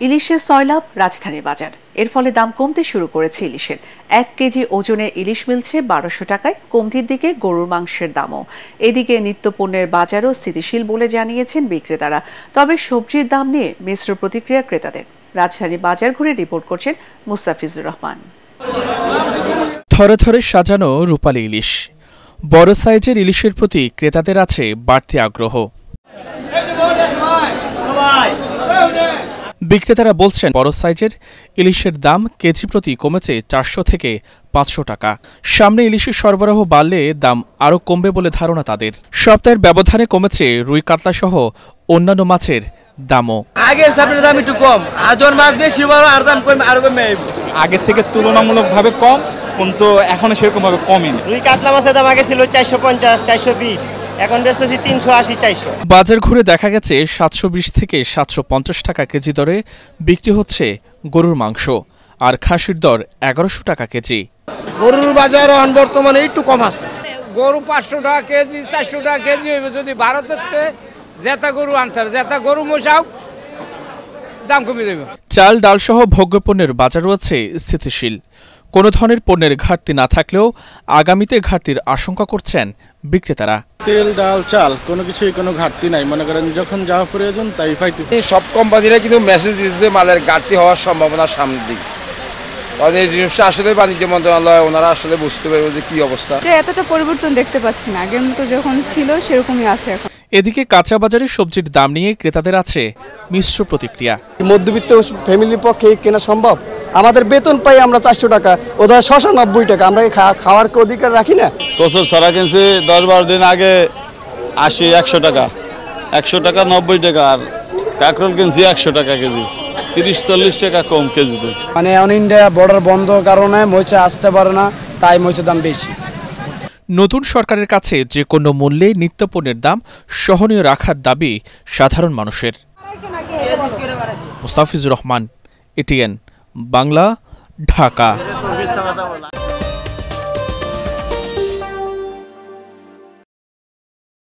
ইলিশের সয়লাভ রাজধানীর বাজার। এর ফলে দাম কমতে শুরু করেছে ইলিশের। 1 কেজি ওজনের ইলিশ মিলছে 1200 টাকায়, কমতির দিকে গরুর মাংসের দামও। এদিকে নিত্যপণ্যের বাজারও স্থিতিশীল বলে জানিয়েছেন বিক্রেতারা। তবে সবজির দাম নিয়ে মিশ্র প্রতিক্রিয়া ক্রেতাদের। রাজধানী বাজার ঘুরে রিপোর্ট করছেন মুস্তাফিজুর রহমান। থরে থরে সাজানো রূপালী ইলিশ। বড় সাইজের ইলিশের প্রতি ক্রেতাদের আছে বাড়তি আগ্রহ। বিক্রেতারা বলছেন, বড় সাইজের ইলিশের দাম কেজি প্রতি কমেছে 400 থেকে 500 টাকা। সামনে ইলিশের সরবরাহ বাড়লে দাম আরও কমবে বলে ধারণা তাদের। সপ্তাহের ব্যবধানে কমেছে রুই কাতলা সহ অন্যান্য মাছের দামও। আগের চাপের দাম একটু কম, আর যখন মাছ বেশি বড় আর দাম কম, আরো কমে। আগের থেকে তুলনামূলকভাবে কম, কিন্তু এখনো সেরকম ভাবে কমেনি। রুই কাতলা মাছের দাম আগে ছিল 450 420, এখন বেচতেছি 380 400। বাজার ঘুরে দেখা গেছে 720 থেকে 750 টাকা কেজি দরে বিক্রি হচ্ছে গরুর মাংস, আর খাসির দর 1100 টাকা কেজি। গরুর বাজার এখন বর্তমানে একটু কম আছে। গরু 500 টাকা কেজি, 400 টাকা কেজি হইবে যদি ভারতের জেতা গরু আনতে, জেতা গরু মশাও দাম কমে যাবে। চাল ডাল সহ ভোগ্যপণ্যের বাজার রয়েছে স্থিতিশীল। কোনো ধরনের পণ্যের ঘাটতি না থাকলেও আগামীতে ঘাটতির আশঙ্কা করছেন বিক্রেতারা। তেল ডাল চাল কোনো কিছুই কোনো ঘাটতি নাই, মনে করেন যখন যা প্রয়োজন তাই পাইতেছি। সব কোম্পানিরা কিন্তু মেসেজ দিচ্ছে মালের ঘাটতি হওয়ার সম্ভাবনা সামনের দিকে। এই জিনিসটা আসলে বাণিজ্য মন্ত্রণালয় ওনারা আসলে বুঝতে পারবে যে কি অবস্থা। এতটা পরিবর্তন দেখতে পাচ্ছি না, আগের মতো যখন ছিল সেরকমই আছে এখন। এদিকে কাঁচা বাজারে সবজির দাম নিয়ে ক্রেতাদের আছে মিশ্র প্রতিক্রিয়া। মধ্যবিত্ত ফ্যামিলির পক্ষে কেনা সম্ভব? আমাদের বেতন পাই আমরা 400 টাকা, ওদের 690 টাকা। আমরা খাওয়ার অধিকার রাখি না? কচুর ছড়া কিনছি 10-12 দিন আগে 80-100 টাকা, 100 টাকা 90 টাকা। আর কাঁকরোল কিনছি 100 টাকা কেজি, 30-40 টাকা কম কেজিতে। মানে ইন্ডিয়া বর্ডার বন্ধ কারণে মরিচে আসতে পারে না, তাই মরিচের দাম বেশি। নতুন সরকারের কাছে যে কোনো মূল্যে নিত্যপণ্যের দাম সহনীয় রাখার দাবি সাধারণ মানুষের। মুস্তাফিজুর রহমান, এটিএন বাংলা, ঢাকা।